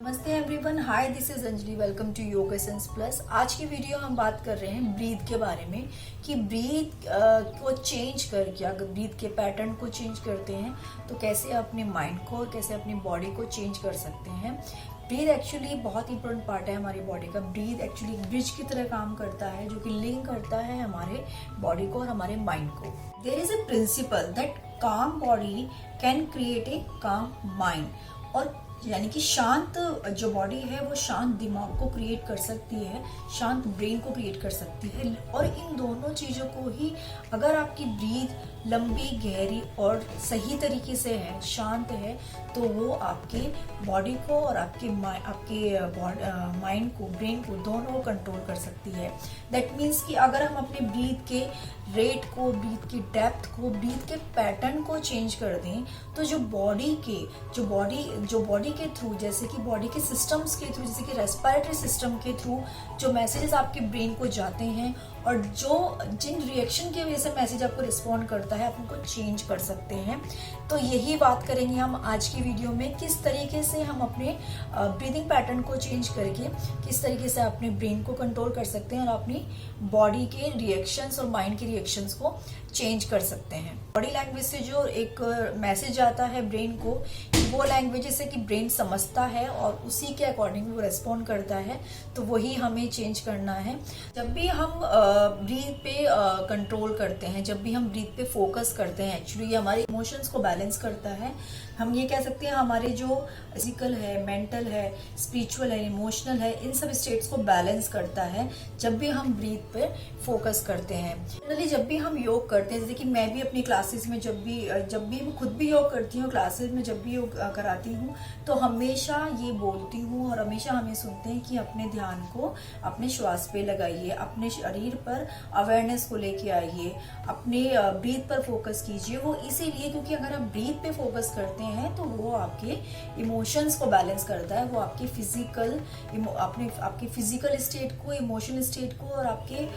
नमस्ते everyone, hi this is Anjali. Welcome to yoga sense plus. आज की वीडियो हम बात कर रहे हैं ब्रीथ के बारे में कि ब्रीथ को चेंज करके, अगर ब्रीथ के पैटर्न को चेंज करते हैं तो कैसे अपने माइंड को, कैसे अपनी बॉडी को चेंज कर सकते हैं। ब्रीथ एक्चुअली बहुत इंपॉर्टेंट पार्ट है हमारी बॉडी का। ब्रीथ एक्चुअली ब्रिज की तरह काम करता है जो कि लिंक करता है हमारे बॉडी को और हमारे माइंड को। There is a principle that calm body can create a calm mind, और यानी कि शांत जो बॉडी है वो शांत दिमाग को क्रिएट कर सकती है, शांत ब्रेन को क्रिएट कर सकती है। और इन दोनों चीज़ों को ही अगर आपकी ब्रीथ लंबी, गहरी और सही तरीके से है, शांत है, तो वो आपके बॉडी को और आपके माइंड को, ब्रेन को, दोनों को कंट्रोल कर सकती है। दैट मीन्स कि अगर हम अपने ब्रीथ के रेट को, ब्रीथ की डेप्थ को, ब्रीथ के पैटर्न को चेंज कर दें तो जो बॉडी के थ्रू, जैसे कि बॉडी के सिस्टम्स के थ्रू, जैसे कि रेस्पिरेटरी सिस्टम के थ्रू जो मैसेजेस आपके ब्रेन को जाते हैं और जिन रिएक्शन की वजह से मैसेज आपको रिस्पॉन्ड करता है, आप उनको चेंज कर सकते हैं। तो यही बात करेंगे हम आज की वीडियो में, किस तरीके से हम अपने ब्रीदिंग पैटर्न को चेंज करके किस तरीके से अपने ब्रेन को कंट्रोल कर सकते हैं और अपनी बॉडी के रिएक्शंस और माइंड के रिएक्शंस को चेंज कर सकते हैं। बॉडी लैंग्वेज से जो एक मैसेज आता है ब्रेन को, वो लैंग्वेज से कि ब्रेन समझता है और उसी के अकॉर्डिंग वो रेस्पॉन्ड करता है, तो वही हमें चेंज करना है। जब भी हम ब्रीथ पे कंट्रोल करते हैं, जब भी हम ब्रीथ पे फोकस करते हैं, एक्चुअली हमारे इमोशंस को बैलेंस करता है। हम ये कह सकते हैं हमारे जो फिजिकल है, मेंटल है, स्पिरिचुअल है, इमोशनल है, इन सब स्टेट्स को बैलेंस करता है जब भी हम ब्रीथ पे फोकस करते हैं। जनरली जब भी हम योग करते हैं, जैसे कि मैं भी अपनी क्लासेस में जब भी मैं खुद भी योग करती हूँ, क्लासेस में जब भी योग कराती हूँ, तो हमेशा ये बोलती हूँ और हमेशा हमें सुनते हैं कि अपने ध्यान को अपने श्वास पे लगाइए, अपने शरीर पर अवेयरनेस को लेके आइए, अपने ब्रीथ पर फोकस कीजिए। वो इसीलिए क्योंकि अगर आप ब्रीथ पे फोकस करते हैं तो वो आपके इमोशंस को बैलेंस करता है, वो आपके फिजिकल स्टेट को, इमोशनल स्टेट को और आपके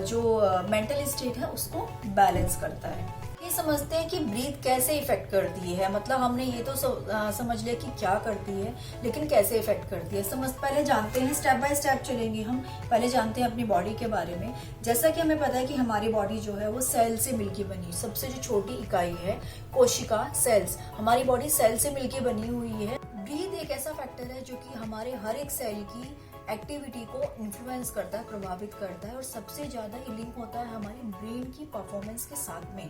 जो मेंटल स्टेट है उसको बैलेंस करता है। ये समझते हैं कि ब्रीथ कैसे इफेक्ट करती है। मतलब हमने ये तो समझ लिया कि क्या करती है, लेकिन कैसे इफेक्ट करती है पहले जानते हैं। स्टेप बाय स्टेप चलेंगे हम। पहले जानते हैं अपनी बॉडी के बारे में। जैसा कि हमें पता है कि हमारी बॉडी जो है वो सेल से मिलकर बनी, सबसे जो छोटी इकाई है कोशिका, सेल्स, हमारी बॉडी सेल से मिलकर बनी हुई है। ब्रीथ एक ऐसा फैक्टर है जो कि हमारे हर एक सेल की एक्टिविटी को इन्फ्लुएंस करता है, प्रभावित करता है, और सबसे ज्यादा ये लिंक होता है हमारी ब्रेन की परफॉर्मेंस के साथ में।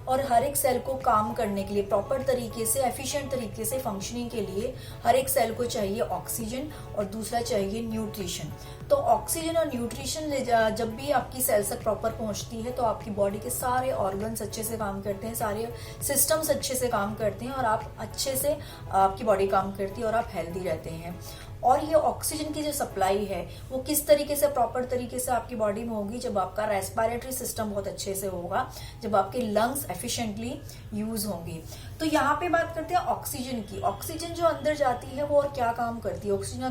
और हर एक सेल को काम करने के लिए, प्रॉपर तरीके से, एफिशिएंट तरीके से फंक्शनिंग के लिए हर एक सेल को चाहिए ऑक्सीजन और दूसरा चाहिए न्यूट्रिशन। तो ऑक्सीजन और न्यूट्रिशन जब भी आपकी सेल्स तक प्रॉपर पहुंचती है तो आपकी बॉडी के सारे ऑर्गन्स अच्छे से काम करते हैं, सारे सिस्टम्स अच्छे से काम करते हैं और आप अच्छे से, आपकी बॉडी काम करती है और आप हेल्दी रहते हैं। और ये ऑक्सीजन की जो सप्लाई है वो किस तरीके से, प्रॉपर तरीके से आपकी बॉडी में होगी जब आपका रेस्पिरेटरी सिस्टम बहुत अच्छे से होगा, जब आपके लंग्स एफिशिएंटली यूज होंगी। तो यहाँ पे बात करते हैं ऑक्सीजन की। ऑक्सीजन जो अंदर जाती है वो और क्या काम करती है, ऑक्सीजन का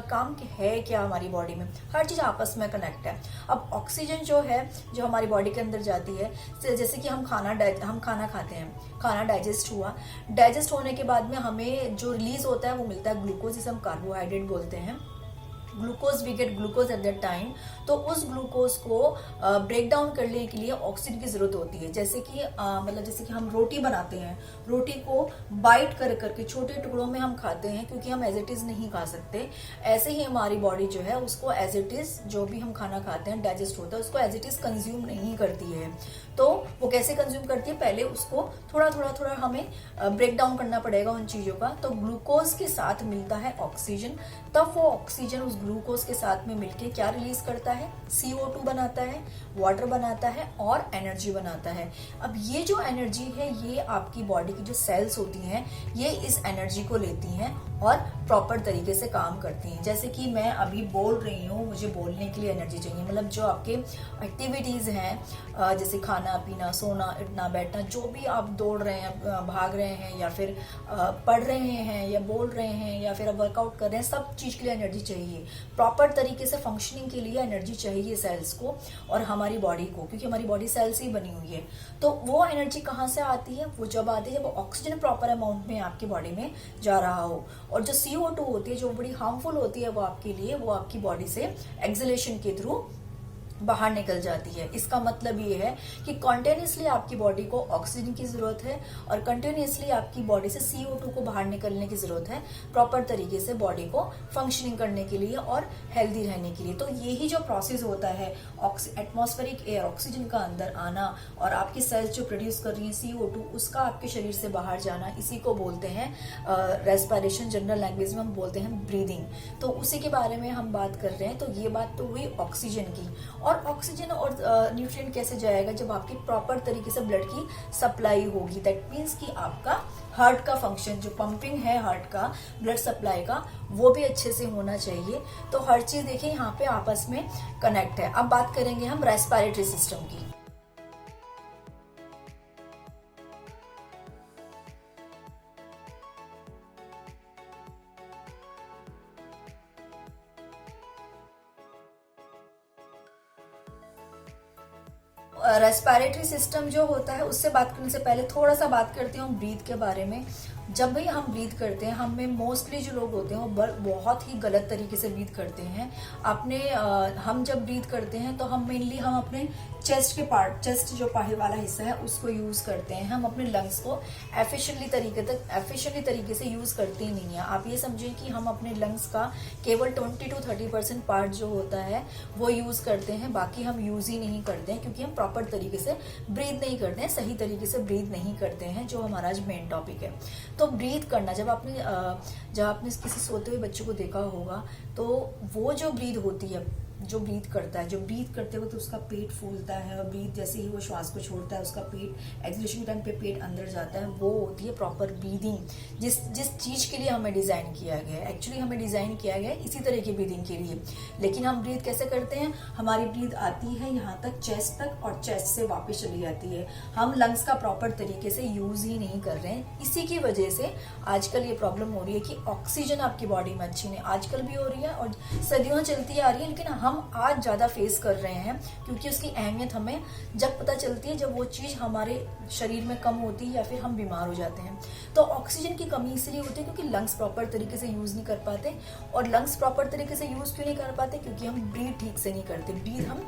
काम है क्या हमारी बॉडी में, हर चीज आपस में कनेक्ट है। अब ऑक्सीजन जो है, जो हमारी बॉडी के अंदर जाती है, जैसे कि हम खाना खाते हैं, खाना डाइजेस्ट हुआ, डाइजेस्ट होने के बाद में हमें जो रिलीज होता है वो मिलता है ग्लूकोज, जिसे हम कार्बोहाइड्रेट बोलते हैं। Glucose, we get glucose at that time. तो उस ग्लूकोज को ब्रेक डाउन करने के लिए ऑक्सीजन की जरूरत होती है। जैसे कि हम रोटी बनाते हैं, रोटी को बाइट कर करके छोटे टुकड़ों में हम खाते हैं क्योंकि हम एज इट इज नहीं खा सकते। ऐसे ही हमारी बॉडी जो है उसको एज इट इज, जो भी हम खाना खाते हैं डाइजेस्ट होता है, उसको एज इट इज कंज्यूम नहीं करती है। तो वो कैसे कंज्यूम करती है, पहले उसको थोड़ा हमें ब्रेक डाउन करना पड़ेगा उन चीजों का। तो ग्लूकोज के साथ मिलता है ऑक्सीजन, तब वो ऑक्सीजन उस ग्लूकोज के साथ में मिलके क्या रिलीज करता है, CO2 बनाता है, वाटर बनाता है और एनर्जी बनाता है। अब ये जो एनर्जी है ये आपकी बॉडी की जो सेल्स होती हैं ये इस एनर्जी को लेती हैं और प्रॉपर तरीके से काम करती हैं। जैसे कि मैं अभी बोल रही हूँ, मुझे बोलने के लिए एनर्जी चाहिए। मतलब जो आपके एक्टिविटीज हैं, जैसे खाना पीना, सोना, उठना, बैठना, जो भी आप दौड़ रहे हैं, भाग रहे हैं, या फिर पढ़ रहे हैं, या बोल रहे हैं, या फिर वर्कआउट कर रहे हैं, सब चीज के लिए एनर्जी चाहिए। प्रॉपर तरीके से फंक्शनिंग के लिए एनर्जी चाहिए सेल्स को और हमारी बॉडी को, क्योंकि हमारी बॉडी सेल से ही बनी हुई है। तो वो एनर्जी कहाँ से आती है, वो जब आती है जब ऑक्सीजन प्रॉपर अमाउंट में आपकी बॉडी में जा रहा हो। और जो CO2 होती है जो बड़ी हार्मफुल होती है वो आपके लिए, वो आपकी बॉडी से एक्सलेशन के थ्रू बाहर निकल जाती है। इसका मतलब ये है कि कॉन्टिन्यूसली आपकी बॉडी को ऑक्सीजन की जरूरत है और कंटिन्यूसली आपकी बॉडी से CO2 को बाहर निकलने की जरूरत है प्रॉपर तरीके से बॉडी को फंक्शनिंग करने के लिए और हेल्दी रहने के लिए। तो यही जो प्रोसेस होता है एटमॉस्फेरिक एयर, ऑक्सीजन का अंदर आना और आपकी सेल्स जो प्रोड्यूस कर रही है CO2 उसका आपके शरीर से बाहर जाना, इसी को बोलते हैं रेस्पिरेशन। जनरल लैंग्वेज में हम बोलते हैं ब्रीदिंग। तो उसी के बारे में हम बात कर रहे हैं। तो ये बात तो हुई ऑक्सीजन की। और ऑक्सीजन और न्यूट्रिएंट कैसे जाएगा? जब आपकी प्रॉपर तरीके से ब्लड की सप्लाई होगी। दैट मीन्स कि आपका हार्ट का फंक्शन, जो पंपिंग है हार्ट का, ब्लड सप्लाई का, वो भी अच्छे से होना चाहिए। तो हर चीज देखिए यहाँ पे आपस में कनेक्ट है। अब बात करेंगे हम रेस्पिरेटरी सिस्टम की। रेस्पिरेटरी सिस्टम जो होता है उससे बात करने से पहले थोड़ा सा बात करते हैं ब्रीथ के बारे में। जब भी हम ब्रीथ करते हैं, हम में मोस्टली जो लोग होते हैं वो बहुत ही गलत तरीके से ब्रीथ करते हैं। हम जब ब्रीथ करते हैं तो हम अपने चेस्ट के पार्ट, चेस्ट जो बाहर वाला हिस्सा है उसको यूज करते हैं। हम अपने लंग्स को एफिशिएंटली तरीके से यूज करते ही नहीं है। आप ये समझिए कि हम अपने लंग्स का केवल 20 to 30% पार्ट जो होता है वो यूज करते हैं, बाकी हम यूज ही नहीं करते हैं क्योंकि हम प्रॉपर तरीके से ब्रीथ नहीं करते हैं, सही तरीके से ब्रीथ नहीं करते हैं, जो हमारा आज मेन टॉपिक है। तो ब्रीथ करना, जब आपने किसी सोते हुए बच्चे को देखा होगा तो वो जो ब्रीथ होती है, जो ब्रीथ करता है, जो ब्रीथ करते वक्त उसका पेट फूलता है और ब्रीथ जैसे ही वो श्वास को छोड़ता है उसका पेट एक्सलेशन टाइम पे पेट अंदर जाता है, वो होती है प्रॉपर ब्रीदिंग। जिस चीज के लिए हमें डिजाइन किया गया है, एक्चुअली हमें डिजाइन किया गया है इसी तरह की ब्रीदिंग के लिए। लेकिन हम ब्रीथ कैसे करते हैं? हमारी ब्रीथ आती है यहाँ तक, चेस्ट तक, और चेस्ट से वापस चली जाती है। हम लंग्स का प्रॉपर तरीके से यूज ही नहीं कर रहे हैं। इसी की वजह से आजकल ये प्रॉब्लम हो रही है कि ऑक्सीजन आपकी बॉडी में अच्छी नहीं, आजकल भी हो रही है और सदियों चलती आ रही है, लेकिन हम आज ज्यादा फेस कर रहे हैं क्योंकि उसकी अहमियत हमें जब पता चलती है जब वो चीज हमारे शरीर में कम होती है या फिर हम बीमार हो जाते हैं। तो ऑक्सीजन की कमी इसलिए होती है क्योंकि लंग्स प्रॉपर तरीके से यूज नहीं कर पाते। और लंग्स प्रॉपर तरीके से यूज क्यों नहीं कर पाते? क्योंकि हम ब्रीथ ठीक से नहीं करते, ब्रीथ हम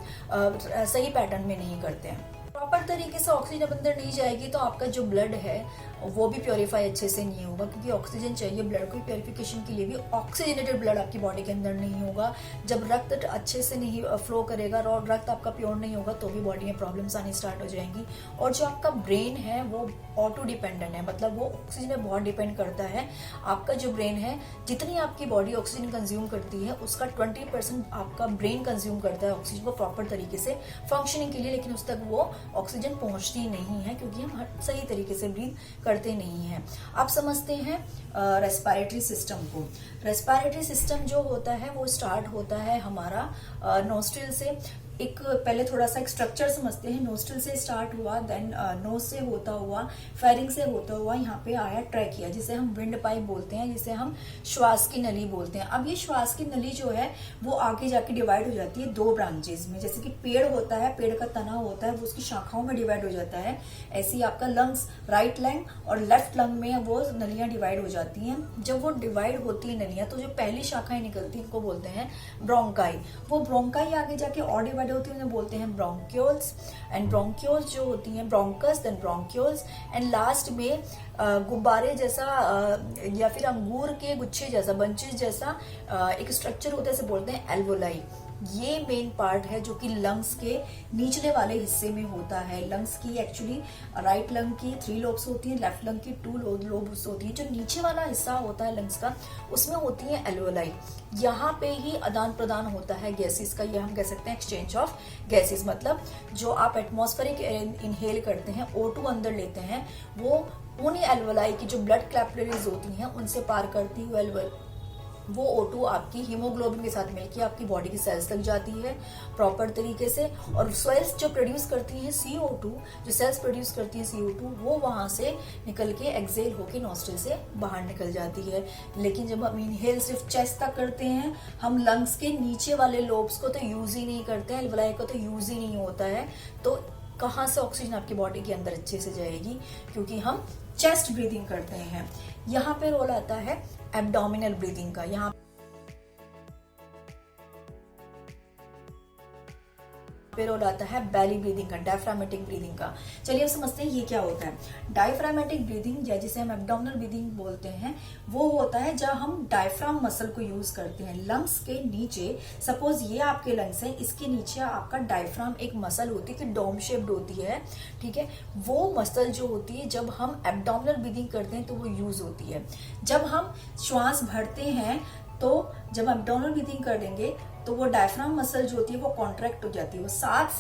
सही पैटर्न में नहीं करते हैं। प्रॉपर तरीके से ऑक्सीजन अंदर नहीं जाएगी तो आपका जो ब्लड है वो भी प्योरीफाई अच्छे से नहीं होगा, क्योंकि ऑक्सीजन चाहिए ब्लड को प्योरीफिकेशन के लिए भी। ऑक्सीजनेटेड ब्लड आपकी बॉडी के अंदर नहीं होगा। जब रक्त अच्छे से नहीं फ्लो करेगा और रक्त आपका प्योर नहीं होगा तो भी बॉडी में प्रॉब्लम्स आनी स्टार्ट हो जाएंगी। और जो आपका ब्रेन है वो ऑटो डिपेंडेंट है, मतलब वो ऑक्सीजन पे बहुत डिपेंड करता है। आपका जो ब्रेन है, जितनी आपकी बॉडी ऑक्सीजन कंज्यूम करती है उसका 20% आपका ब्रेन कंज्यूम करता है ऑक्सीजन को प्रॉपर तरीके से फंक्शनिंग के लिए, लेकिन उस तक वो ऑक्सीजन पहुंचती नहीं है क्योंकि हम सही तरीके से ब्रीथ करते नहीं हैं। आप समझते हैं रेस्पिरेटरी सिस्टम को। रेस्पिरेटरी सिस्टम जो होता है वो स्टार्ट होता है हमारा नोस्ट्रिल से। एक पहले थोड़ा सा एक स्ट्रक्चर समझते हैं। नोस्ट्रिल से स्टार्ट हुआ, देन नोज से होता हुआ, फेरिंग से होता हुआ यहाँ पे आया ट्रैकिया, जिसे हम विंड पाइप बोलते हैं, जिसे हम श्वास की नली बोलते हैं। अब ये श्वास की नली जो है वो आगे जाके डिवाइड हो जाती है 2 ब्रांचेस में। जैसे कि पेड़ होता है, पेड़ का तना होता है, वो उसकी शाखाओं में डिवाइड हो जाता है। ऐसे ही आपका लंग्स, राइट लंग और लेफ्ट लंग में वो नलियां डिवाइड हो जाती हैं। जब वो डिवाइड होती है नलियां तो जो पहली शाखाएं निकलती है उनको बोलते हैं ब्रोंकाई। वो ब्रोंकाई आगे जाके और डिवाइड होती है, उन्हें बोलते हैं ब्रोंक्यूल्स। एंड ब्रोंक्यूल्स जो होती हैं bronchus, then bronchioles, and last में गुब्बारे जैसा या फिर अंगूर के गुच्छे जैसा, बंचेस जैसा एक स्ट्रक्चर होता है, इसे बोलते हैं एल्वोलाई। ये मेन पार्ट है जो कि लंग्स के निचले वाले हिस्से में होता है। लंग्स की एक्चुअली राइट लंग की 3 लोब्स होती हैं, लेफ्ट लंग की 2 लोब्स होती हैं। जो नीचे वाला हिस्सा होता है लंग्स का, उसमें होती है एल्वोलाई। यहाँ पे ही आदान प्रदान होता है गैसेस का, ये हम कह सकते हैं एक्सचेंज ऑफ गैसेस। मतलब जो आप एटमॉस्फेरिक एयर इनहेल करते हैं, O2 अंदर लेते हैं, वो उन एल्वोलाई की जो ब्लड कैपिलरीज होती हैं उनसे पार करती हुई वो O2 आपकी हीमोग्लोबिन के साथ मिलकर आपकी बॉडी की सेल्स तक जाती है प्रॉपर तरीके से। और सेल्स जो प्रोड्यूस करती हैं CO2, जो सेल्स प्रोड्यूस करती हैं CO2, वो वहां से निकल के एक्सेल होके नॉस्ट्रिल से बाहर निकल जाती है। लेकिन जब हम इनहेल सिर्फ चेस्ट तक करते हैं, हम लंग्स के नीचे वाले लोब्स को तो यूज ही नहीं करते हैं, एल्वोलाई को तो यूज ही नहीं होता है। तो कहाँ से ऑक्सीजन आपकी बॉडी के अंदर अच्छे से जाएगी? क्योंकि हम चेस्ट ब्रीदिंग करते हैं। यहाँ पे रोल आता है एब्डोमिनल ब्रीदिंग का। यहाँ पे रोल आता है बेली ब्रीदिंग का, डायफ्रामेटिक ब्रीदिंग का। चलिए अब समझते हैं ये क्या होता है। डायफ्रामेटिक ब्रीदिंग या जिसे हम एब्डोमिनल ब्रीदिंग बोलते हैं, वो होता है जब हम डायफ्राम मसल को यूज करते हैं लंग्स के नीचे। सपोज ये आपके लंग्स है, इसके नीचे आपका डायफ्राम एक मसल होती है कि डोम शेप्ड होती है, ठीक है। वो मसल जो होती है जब हम एब्डोमिनल ब्रीदिंग करते हैं तो वो यूज होती है। जब हम श्वास भरते हैं तो जब एब्डोमिनल ब्रीदिंग करेंगे तो वो डायफ्राम मसल जो होती है वो कॉन्ट्रैक्ट हो जाती है, वो 7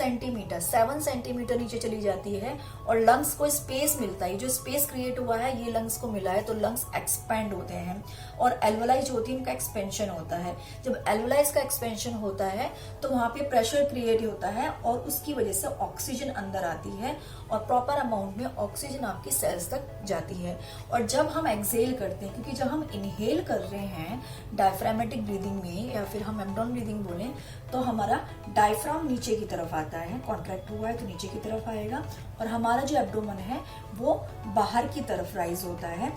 सेंटीमीटर नीचे चली जाती है और लंग्स को स्पेस मिलता है। जो स्पेस क्रिएट हुआ है ये लंग्स को मिला है, तो लंग्स एक्सपेंड होते हैं और एल्वोलाई जो होती है उनका एक्सपेंशन होता है। जब एल्वोलाइज का एक्सपेंशन होता है तो वहां पे प्रेशर क्रिएट होता है और उसकी वजह से ऑक्सीजन अंदर आती है और प्रॉपर अमाउंट में ऑक्सीजन आपकी सेल्स तक जाती है। और जब हम एक्सहेल करते हैं, क्योंकि जब हम इनहेल कर रहे हैं डायफ्रामेटिक ब्रीदिंग में या फिर हम एब्डोमिनल ब्रीदिंग बोले, तो हमारा डायफ्राम नीचे की तरफ आता है, कॉन्ट्रैक्ट हुआ है तो नीचे की तरफ आएगा और हमारा जो एब्डोमेन है वो बाहर की तरफ राइज होता है,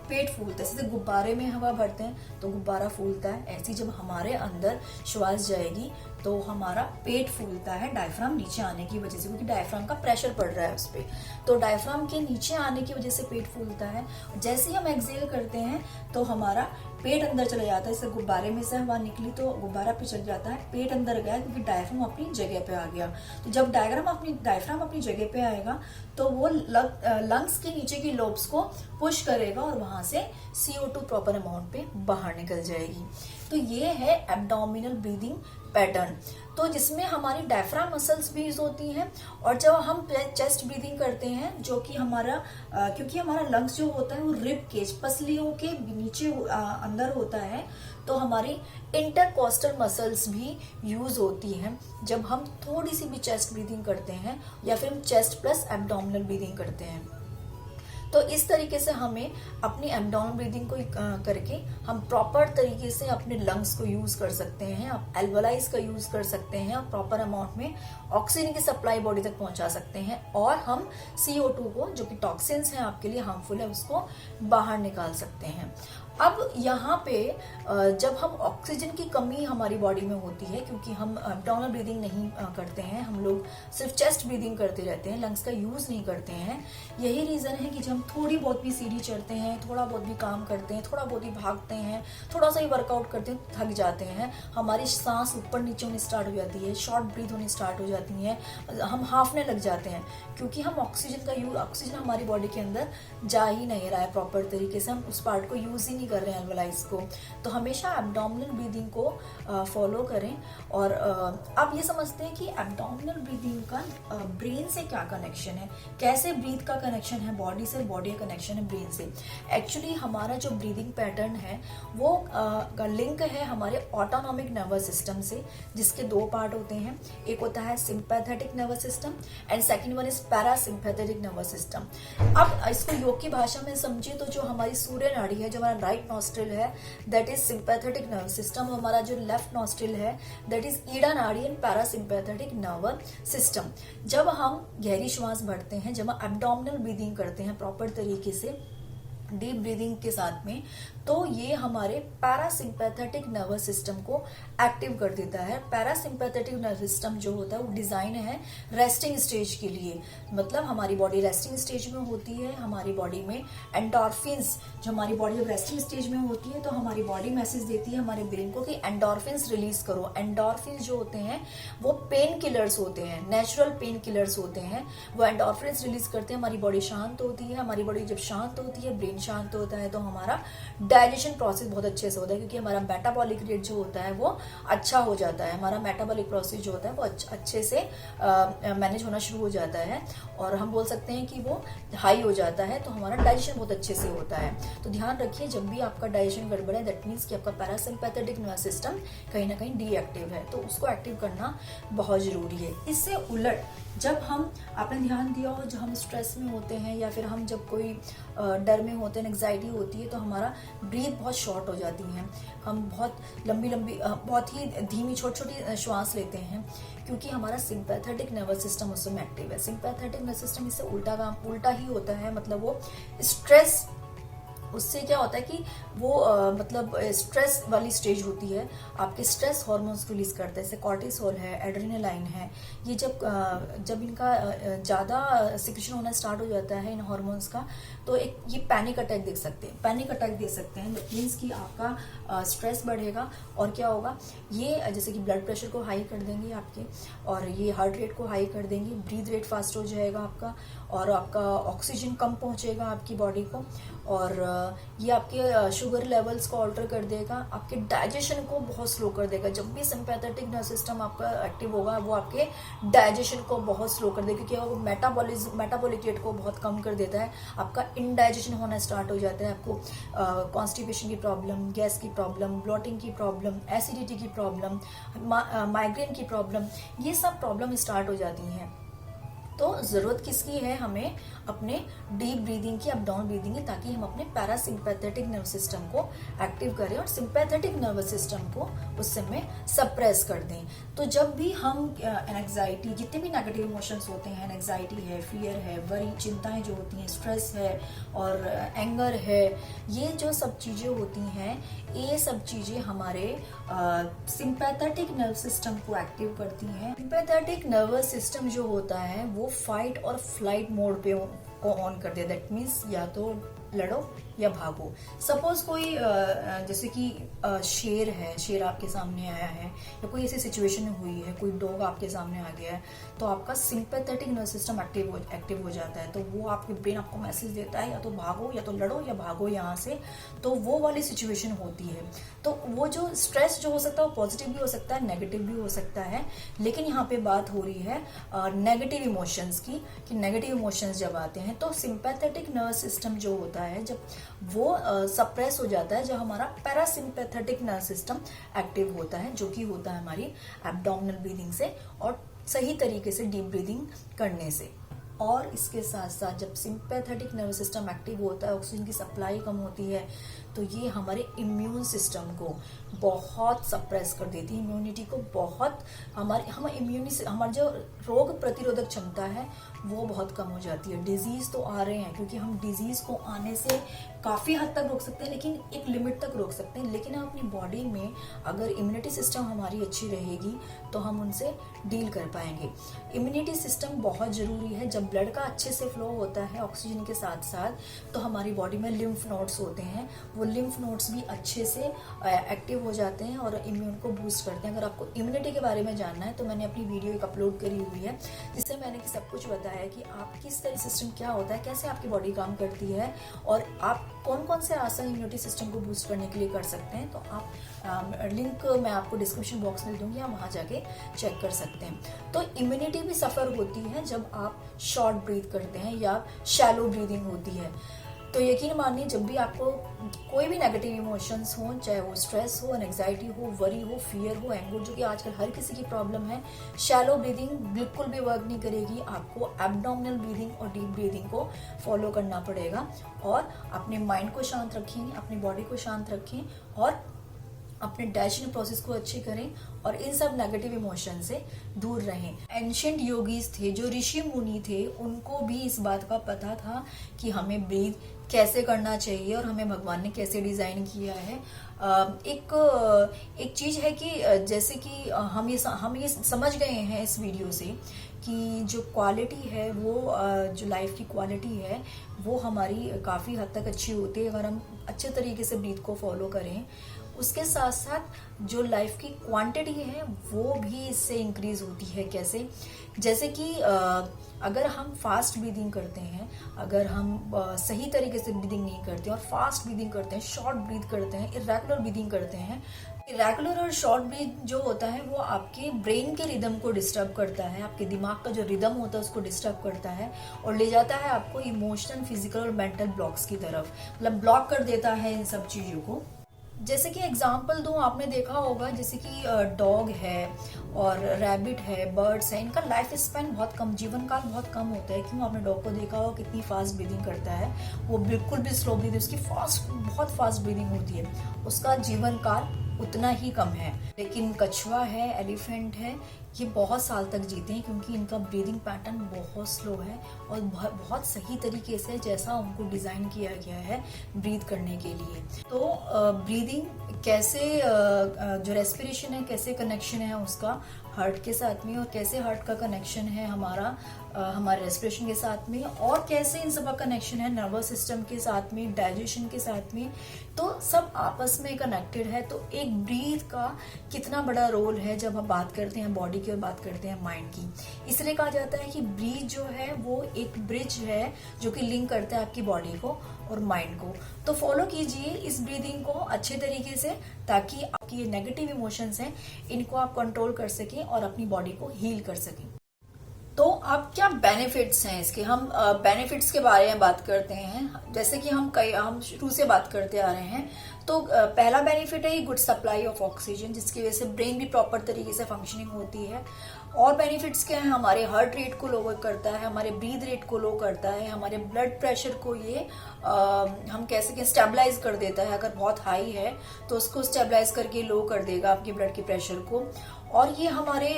पेट फूलता है। जैसे गुब्बारे में हवा भरते हैं तो गुब्बारा फूलता है, ऐसी जब हमारे अंदर श्वास जाएगी तो हमारा पेट फूलता है डायफ्राम नीचे आने की वजह से, क्योंकि डायफ्राम का प्रेशर पड़ रहा है उस पर। तो डायफ्राम के नीचे आने की वजह से पेट फूलता है। जैसे ही हम एक्सहेल करते हैं तो हमारा पेट अंदर चला जाता है। जैसे गुब्बारे में से हवा निकली तो गुब्बारा पे चल जाता है, पेट अंदर गया क्योंकि डायफ्राम अपनी जगह पे आ गया। तो जब डायफ्राम अपनी जगह पे आएगा तो वो लंग्स के नीचे की लोब्स को पुश करेगा और वहां से CO2 प्रॉपर अमाउंट पे बाहर निकल जाएगी। तो ये है एब्डोमिनल ब्रीदिंग पैटर्न, तो जिसमें हमारी डायफ्राम मसल्स भी यूज होती हैं। और जब हम चेस्ट ब्रीदिंग करते हैं, जो कि हमारा क्योंकि हमारा लंग्स जो होता है वो रिब केज, पसलियों के नीचे अंदर होता है, तो हमारी इंटरकोस्टल मसल्स भी यूज होती हैं जब हम थोड़ी सी भी चेस्ट ब्रीदिंग करते हैं या फिर हम चेस्ट प्लस एब्डोमिनल ब्रीदिंग करते हैं। तो इस तरीके से हमें अपनी एब्डोमिनल ब्रीदिंग को करके हम प्रॉपर तरीके से अपने लंग्स को यूज कर सकते हैं, आप एल्वोलाइज का यूज कर सकते हैं और प्रॉपर अमाउंट में ऑक्सीजन की सप्लाई बॉडी तक पहुंचा सकते हैं और हम CO2 को, जो कि टॉक्सिन्स हैं आपके लिए हार्मफुल है, उसको बाहर निकाल सकते हैं। अब यहाँ पे जब हम ऑक्सीजन की कमी हमारी बॉडी में होती है, क्योंकि हम एब्डोमिनल ब्रीदिंग नहीं करते हैं, हम लोग सिर्फ चेस्ट ब्रीदिंग करते रहते हैं, लंग्स का यूज नहीं करते हैं। यही रीजन है कि जब हम थोड़ी बहुत भी सीढ़ी चढ़ते हैं, थोड़ा बहुत भी काम करते हैं, थोड़ा बहुत ही भागते हैं, थोड़ा सा ही वर्कआउट करते हैं, थक जाते हैं, हमारी सांस ऊपर नीचे होनी स्टार्ट हो जाती है, शॉर्ट ब्रीथ होनी स्टार्ट हो जाती है, हम हाफने लग जाते हैं, क्योंकि हम ऑक्सीजन हमारी बॉडी के अंदर जा ही नहीं रहा है प्रॉपर तरीके से, हम उस पार्ट को यूज ही नहीं कर रहे हैं एल्वोलाइज को। तो हमेशा एब्डोमिनल ब्रीदिंग को फॉलो करें। और अब ये समझते हैं कि एब्डोमिनल ब्रीदिंग का ब्रेन से क्या कनेक्शन है, कैसे ब्रीथ का कनेक्शन है बॉडी से, बॉडी का कनेक्शन है ब्रेन से। एक्चुअली हमारा जो ब्रीदिंग पैटर्न है वो लिंक है हमारे ऑटोनॉमिक नर्वस सिस्टम से, जिसके 2 पार्ट होते हैं, एक होता है sympathetic nervous system and second one is parasympathetic nervous system. अब इसको योग की भाषा में समझे तो जो हमारी सूर्य नाड़ी है, जो हमारा राइट नॉस्ट्रिल है, that is sympathetic nervous system. हमारा जो लेफ्ट नॉस्ट्रिल है दैट इज ईडा नाड़ी एंड पैरासिम्पैथेटिक नर्वस सिस्टम। जब हम गहरी श्वास भरते हैं, जब हम एब्डोमिनल ब्रीदिंग करते हैं प्रॉपर तरीके से डीप ब्रीदिंग के साथ में, तो ये हमारे पैरासिम्पैथेटिक नर्वस सिस्टम को एक्टिव कर देता है। पैरासिम्पैथेटिक नर्वस सिस्टम जो होता है वो डिजाइन है रेस्टिंग स्टेज के लिए, मतलब हमारी बॉडी रेस्टिंग स्टेज में होती है, हमारी बॉडी में एंडोर्फिन्स, जो हमारी बॉडी जब रेस्टिंग स्टेज में होती है तो हमारी बॉडी मैसेज देती है हमारे ब्रेन को कि एंडोर्फिन्स रिलीज करो। एंडोर्फिन्स जो होते हैं वो पेन किलर्स होते हैं, नेचुरल पेन किलर्स होते हैं, वो एंडोर्फिन्स रिलीज करते हैं, हमारी बॉडी शांत होती है। हमारी बॉडी जब शांत होती है, ब्रेन शांत होता है, तो हमारा डाइजेशन प्रोसेस बहुत अच्छे से होता है, क्योंकि हमारा मेटाबॉलिक रेट जो होता है वो अच्छा हो जाता है, हमारा मेटाबॉलिक प्रोसेस जो होता है वो अच्छे से मैनेज होना शुरू हो जाता है और हम बोल सकते हैं कि वो हाई हो जाता है, तो हमारा डाइजेशन बहुत अच्छे से होता है। तो ध्यान रखिए, जब भी आपका डाइजेशन गड़बड़ है दैट मीन्स कि आपका पैरासिम्पैथेटिक नर्वस सिस्टम कहीं ना कहीं डीएक्टिव है, तो उसको एक्टिव करना बहुत जरूरी है। इससे उलट जब हम, आपने ध्यान दिया हो, जब हम स्ट्रेस में होते हैं या फिर हम जब कोई डर में होते हैं, एंग्जाइटी होती है, तो हमारा ब्रीथ बहुत शॉर्ट हो जाती है, हम बहुत लंबी बहुत ही धीमी छोटी छोटी श्वास लेते हैं, क्योंकि हमारा सिंपैथेटिक नर्वस सिस्टम उस समय एक्टिव है। सिंपैथेटिक नर्वस सिस्टम इससे उल्टा ही होता है, मतलब वो स्ट्रेस उससे क्या होता है कि वो मतलब स्ट्रेस वाली स्टेज होती है, आपके स्ट्रेस हार्मोन्स रिलीज करते हैं, जैसे कॉर्टिसोल है, एड्रेनालाइन है। ये जब इनका ज़्यादा सिक्रेशन होना स्टार्ट हो जाता है इन हार्मोन्स का, तो एक ये पैनिक अटैक देख सकते हैं, पैनिक अटैक दे सकते हैं। दैट मीन्स कि आपका स्ट्रेस बढ़ेगा और क्या होगा, ये जैसे कि ब्लड प्रेशर को हाई कर देंगे आपके, और ये हार्ट रेट को हाई कर देंगे, ब्रीथ रेट फास्ट हो जाएगा आपका, और आपका ऑक्सीजन कम पहुंचेगा आपकी बॉडी को, और ये आपके शुगर लेवल्स को ऑल्टर कर देगा, आपके डाइजेशन को बहुत स्लो कर देगा। जब भी सिंपैथेटिक नर्वस सिस्टम आपका एक्टिव होगा, वो आपके डाइजेशन को बहुत स्लो कर देगा, क्योंकि वो मेटाबॉलिक रेट को बहुत कम कर देता है। आपका इनडाइजेशन होना स्टार्ट हो जाता है, आपको कॉन्स्टिपेशन की प्रॉब्लम, गैस की प्रॉब्लम, ब्लॉटिंग की प्रॉब्लम, एसिडिटी की प्रॉब्लम, माइग्रेन की प्रॉब्लम, ये सब प्रॉब्लम स्टार्ट हो जाती हैं। तो ज़रूरत किसकी है, हमें अपने डीप ब्रीदिंग की, अपडाउन ब्रीदिंग की, ताकि हम अपने पैरासिम्पैथेटिक नर्वस सिस्टम को एक्टिव करें और सिंपैथेटिक नर्वस सिस्टम को उस समय सप्रेस कर दें। तो जब भी हम एंग्जाइटी, जितने भी नेगेटिव इमोशंस होते हैं, एंग्जाइटी है, फियर है, वरी, चिंताएं जो होती हैं, स्ट्रेस है और एंगर है, ये जो सब चीज़ें होती हैं, ये सब चीज़ें हमारे सिंपैथेटिक नर्वस सिस्टम को एक्टिव करती हैं। सिंपैथेटिक नर्वस सिस्टम जो होता है वो फाइट और फ्लाइट मोड पे को ऑन कर दिया। दैट मीन्स या तो लड़ो या भागो। सपोज कोई जैसे कि शेर है, शेर आपके सामने आया है, या कोई ऐसी सिचुएशन हुई है, कोई डॉग आपके सामने आ गया है, तो आपका सिंपैथेटिक नर्वस सिस्टम एक्टिव हो जाता है। तो वो आपके ब्रेन आपको मैसेज देता है या तो भागो, या तो लड़ो, या भागो यहाँ से। तो वो वाली सिचुएशन होती है। तो वो जो स्ट्रेस जो हो सकता है वो पॉजिटिव भी हो सकता है, नेगेटिव भी हो सकता है। लेकिन यहाँ पे बात हो रही है नेगेटिव इमोशंस की, कि नेगेटिव इमोशंस जब आते हैं तो सिंपैथेटिक नर्वस सिस्टम जो होता है, जब वो सप्रेस हो जाता है, जब हमारा पैरासिम्पैथेटिक नर्वस सिस्टम एक्टिव होता है, जो कि होता है हमारी एब्डोमिनल ब्रीदिंग से और सही तरीके से डीप ब्रीदिंग करने से। और इसके साथ साथ जब सिंपैथेटिक नर्वस सिस्टम एक्टिव होता है, ऑक्सीजन की सप्लाई कम होती है, तो ये हमारे इम्यून सिस्टम को बहुत सप्रेस कर देती है, इम्यूनिटी को बहुत, हमारी जो रोग प्रतिरोधक क्षमता है वो बहुत कम हो जाती है। डिजीज तो आ रहे हैं, क्योंकि हम डिजीज को आने से काफ़ी हद तक रोक सकते हैं, लेकिन एक लिमिट तक रोक सकते हैं। लेकिन हम अपनी बॉडी में अगर इम्यूनिटी सिस्टम हमारी अच्छी रहेगी तो हम उनसे डील कर पाएंगे। इम्यूनिटी सिस्टम बहुत ज़रूरी है। जब ब्लड का अच्छे से फ्लो होता है ऑक्सीजन के साथ साथ, तो हमारी बॉडी में लिम्फ नोड्स होते हैं, वो लिम्फ नोड्स भी अच्छे से एक्टिव हो जाते हैं और इम्यून को बूस्ट करते हैं। अगर आपको इम्यूनिटी के बारे में जानना है तो मैंने अपनी वीडियो एक अपलोड करी हुई है, जिससे मैंने सब कुछ बताया है कि आप किस तरह सिस्टम क्या होता है, कैसे आपकी बॉडी काम करती है, और आप कौन कौन से आसन इम्यूनिटी सिस्टम को बूस्ट करने के लिए कर सकते हैं। तो आप लिंक मैं आपको डिस्क्रिप्शन बॉक्स में दूंगी, आप वहाँ जाके चेक कर सकते हैं। तो इम्यूनिटी भी सफ़र होती है जब आप शॉर्ट ब्रीथ करते हैं या शैलो ब्रीदिंग होती है। तो यकीन मानिए, जब भी आपको कोई भी नेगेटिव इमोशंस हो, चाहे वो स्ट्रेस हो, एंग्जाइटी हो, वरी हो, फियर हो, एंगर, जो कि आजकल हर किसी की प्रॉब्लम है, शैलो ब्रीदिंग बिल्कुल भी वर्क नहीं करेगी। आपको एब्डोमिनल ब्रीदिंग और डीप ब्रीदिंग को फॉलो करना पड़ेगा, और अपने माइंड को शांत रखें, अपनी बॉडी को शांत रखें, और अपने डाइजेशन प्रोसेस को अच्छे करें, और इन सब नेगेटिव इमोशन से दूर रहें। एंशिएंट योगीज थे, जो ऋषि मुनि थे, उनको भी इस बात का पता था कि हमें ब्रीथ कैसे करना चाहिए और हमें भगवान ने कैसे डिज़ाइन किया है। एक चीज़ है कि जैसे कि हम ये समझ गए हैं इस वीडियो से कि जो क्वालिटी है, वो जो लाइफ की क्वालिटी है, वो हमारी काफ़ी हद तक अच्छी होती है अगर हम अच्छे तरीके से ब्रीथ को फॉलो करें। उसके साथ साथ जो लाइफ की क्वांटिटी है वो भी इससे इंक्रीज होती है। कैसे? जैसे कि अगर हम फास्ट ब्रीदिंग करते हैं, अगर हम सही तरीके से ब्रीदिंग नहीं करते और फास्ट ब्रीदिंग करते हैं, शॉर्ट ब्रीथ करते हैं, इरेगुलर ब्रीदिंग करते हैं, इरेगुलर और शॉर्ट ब्रीथ जो होता है वो आपके ब्रेन के रिदम को डिस्टर्ब करता है, आपके दिमाग का जो रिदम होता है उसको डिस्टर्ब करता है, और ले जाता है आपको इमोशनल, फिजिकल और मेंटल ब्लॉक्स की तरफ, मतलब ब्लॉक कर देता है इन सब चीज़ों को। जैसे कि एग्जाम्पल दूं, आपने देखा होगा जैसे कि डॉग है और रैबिट है, बर्ड्स है, इनका लाइफ स्पैन बहुत कम, जीवन काल बहुत कम होता है। क्यों? आपने डॉग को देखा होगा कितनी फास्ट ब्रीदिंग करता है, वो बिल्कुल भी स्लो ब्रीदिंग, उसकी बहुत फास्ट ब्रीदिंग होती है, उसका जीवन काल उतना ही कम है। लेकिन कछुआ है, एलिफेंट है, ये बहुत साल तक जीते हैं, क्योंकि इनका ब्रीदिंग पैटर्न बहुत स्लो है और बहुत सही तरीके से जैसा उनको डिज़ाइन किया गया है ब्रीथ करने के लिए। तो ब्रीदिंग कैसे, जो रेस्पिरेशन है कैसे कनेक्शन है उसका हार्ट के साथ में, और कैसे हार्ट का कनेक्शन है हमारे रेस्पिरेशन के साथ में, और कैसे इन सब का कनेक्शन है नर्वस सिस्टम के साथ में, डाइजेशन के साथ में, तो सब आपस में कनेक्टेड है। तो एक ब्रीथ का कितना बड़ा रोल है जब हम बात करते हैं बॉडी की और बात करते हैं माइंड की। इसलिए कहा जाता है कि ब्रीथ जो है वो एक ब्रिज है जो कि लिंक करता है आपकी बॉडी को और माइंड को। तो फॉलो कीजिए इस ब्रीदिंग को अच्छे तरीके से, ताकि आपकी ये नेगेटिव इमोशंस हैं इनको आप कंट्रोल कर सकें और अपनी बॉडी को हील कर सकें। तो अब क्या बेनिफिट्स हैं इसके, हम बेनिफिट्स के बारे में बात करते हैं। जैसे कि हम शुरू से बात करते आ रहे हैं, तो पहला बेनिफिट है गुड सप्लाई ऑफ ऑक्सीजन, जिसकी वजह से ब्रेन भी प्रॉपर तरीके से फंक्शनिंग होती है। और बेनिफिट्स क्या है, हमारे हार्ट रेट को लोअर करता है, हमारे ब्रीथ रेट को लो करता है, हमारे ब्लड प्रेशर को ये हम कह सकें स्टेबलाइज कर देता है। अगर बहुत हाई है तो उसको स्टेबलाइज करके लो कर देगा आपके ब्लड के प्रेशर को। और ये हमारे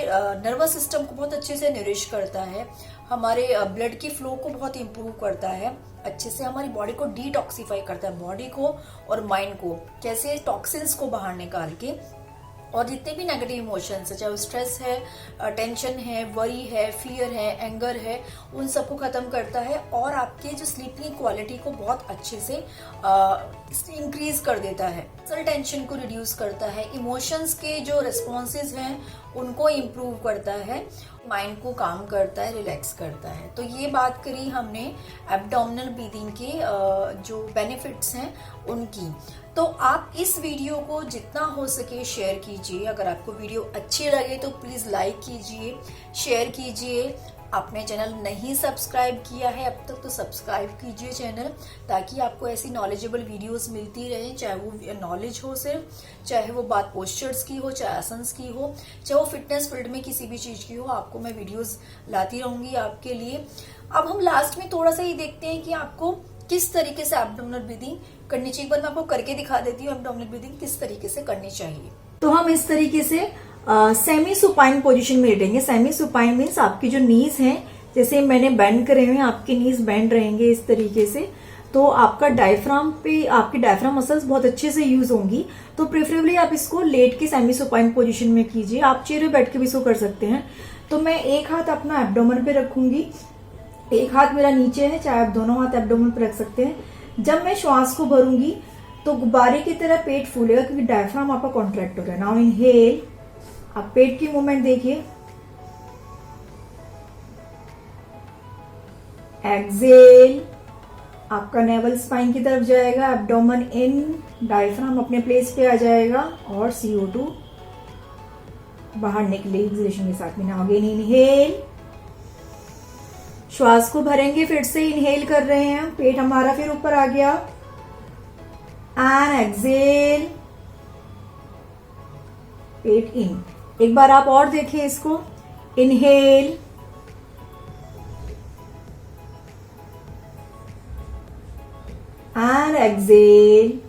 नर्वस सिस्टम को बहुत अच्छे से नरिश करता है, हमारे ब्लड की फ्लो को बहुत इंप्रूव करता है, अच्छे से हमारी बॉडी को डिटॉक्सिफाई करता है, बॉडी को और माइंड को, कैसे टॉक्सिन्स को बाहर निकाल के, और जितने भी नेगेटिव इमोशंस है, चाहे वो स्ट्रेस है, टेंशन है, वरी है, फियर है, एंगर है, उन सबको खत्म करता है। और आपके जो स्लीपिंग क्वालिटी को बहुत अच्छे से इंक्रीज कर देता है, टेंशन को रिड्यूस करता है, इमोशंस के जो रिस्पॉन्सेज हैं उनको इम्प्रूव करता है, माइंड को काम करता है, रिलैक्स करता है। तो ये बात करी हमने एब्डोमिनल ब्रीदिंग के जो बेनिफिट्स हैं उनकी। तो आप इस वीडियो को जितना हो सके शेयर कीजिए। अगर आपको वीडियो अच्छी लगे तो प्लीज़ लाइक कीजिए, शेयर कीजिए। आपने चैनल नहीं सब्सक्राइब किया है अब तक तो सब्सक्राइब कीजिए चैनल, ताकि आपको ऐसी नॉलेजेबल वीडियोस मिलती रहें, चाहे वो नॉलेज हो सिर्फ, चाहे वो बात पोस्चर्स की हो, चाहे आसन्स की हो, चाहे वो फिटनेस फील्ड में किसी भी चीज़ की हो, आपको मैं वीडियोस लाती रहूंगी आपके लिए। अब हम लास्ट में थोड़ा सा ये देखते हैं कि आपको किस तरीके से एब्डोमिनल ब्रीदिंग करनी चाहिए। एक बार मैं आपको करके दिखा देती हूँ एब्डोमिनल ब्रीदिंग किस तरीके से करनी चाहिए। तो हम इस तरीके से सेमी सुपाइन पोजीशन में लेटेंगे। सेमी सुपाइन मीन्स आपकी जो नीज हैं, जैसे मैंने बेंड करे हुए हैं, आपकी नीज बेंड रहेंगे इस तरीके से। तो आपका डायफ्राम पे, आपकी डायफ्राम मसल्स बहुत अच्छे से यूज होंगी। तो प्रेफरेबली आप इसको लेट के सेमी सुपाइन पोजीशन में कीजिए। आप चेयर पे बैठ के भी इसको कर सकते हैं। तो मैं एक हाथ अपना एब्डोमेन पे रखूंगी, एक हाथ मेरा नीचे है, चाहे आप दोनों हाथ एब्डोमेन पे रख सकते हैं। जब मैं श्वास को भरूंगी तो गुब्बारे की तरह पेट फूलेगा, क्योंकि डायफ्राम आपका कॉन्ट्रैक्ट हो रहा है। नाउ इनहेल, आप पेट की मूवमेंट देखिए, एक्सेल, आपका नेवल स्पाइन की तरफ जाएगा, एब्डोमेन इन, डायफ्राम अपने प्लेस पे आ जाएगा और CO2 बाहर निकले एक्सलेशन के साथ में। नाउ अगेन इनहेल, श्वास को भरेंगे, फिर से इनहेल कर रहे हैं, पेट हमारा फिर ऊपर आ गया, एंड एक्सेल, पेट इन। एक बार आप और देखें इसको, इनहेल, एंड एक्सेल।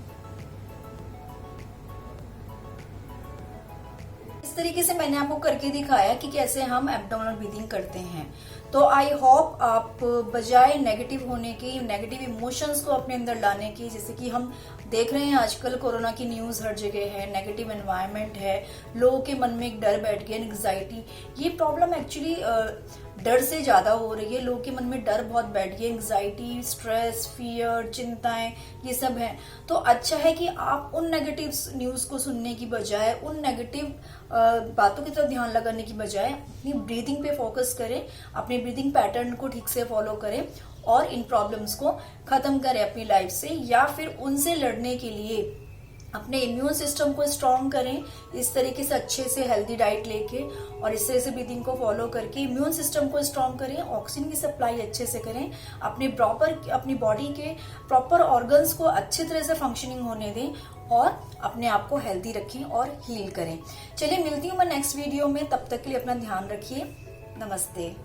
इस तरीके से मैंने आपको करके दिखाया कि कैसे हम एब्डोमिनल ब्रीदिंग करते हैं। तो आई होप आप बजाय नेगेटिव होने की, नेगेटिव इमोशंस को अपने अंदर लाने की, जैसे कि हम देख रहे हैं आजकल कोरोना की न्यूज हर जगह है, नेगेटिव एनवायरनमेंट है, लोगों के मन में एक डर बैठ गया, एंग्जाइटी। ये प्रॉब्लम एक्चुअली डर से ज्यादा हो रही है, लोगों के मन में डर बहुत बैठ गया, एंग्जाइटी, स्ट्रेस, फियर, चिंताएं, ये सब है। तो अच्छा है कि आप उन नेगेटिव न्यूज को सुनने की बजाय, उन नेगेटिव बातों की तरफ ध्यान लगाने की बजाय अपनी ब्रीदिंग पे फोकस करें, अपने ब्रीदिंग पैटर्न को ठीक से फॉलो करें और इन प्रॉब्लम्स को खत्म करें अपनी लाइफ से, या फिर उनसे लड़ने के लिए अपने इम्यून सिस्टम को स्ट्रांग करें इस तरीके से, अच्छे से हेल्दी डाइट लेके और इस तरह से ब्रीदिंग को फॉलो करके इम्यून सिस्टम को स्ट्रांग करें, ऑक्सीजन की सप्लाई अच्छे से करें, अपनी बॉडी के प्रॉपर ऑर्गन्स को अच्छी तरह से फंक्शनिंग होने दें और अपने आप को हेल्दी रखें और हील करें। चलिए मिलती हूँ मैं नेक्स्ट वीडियो में, तब तक के लिए अपना ध्यान रखिए। नमस्ते।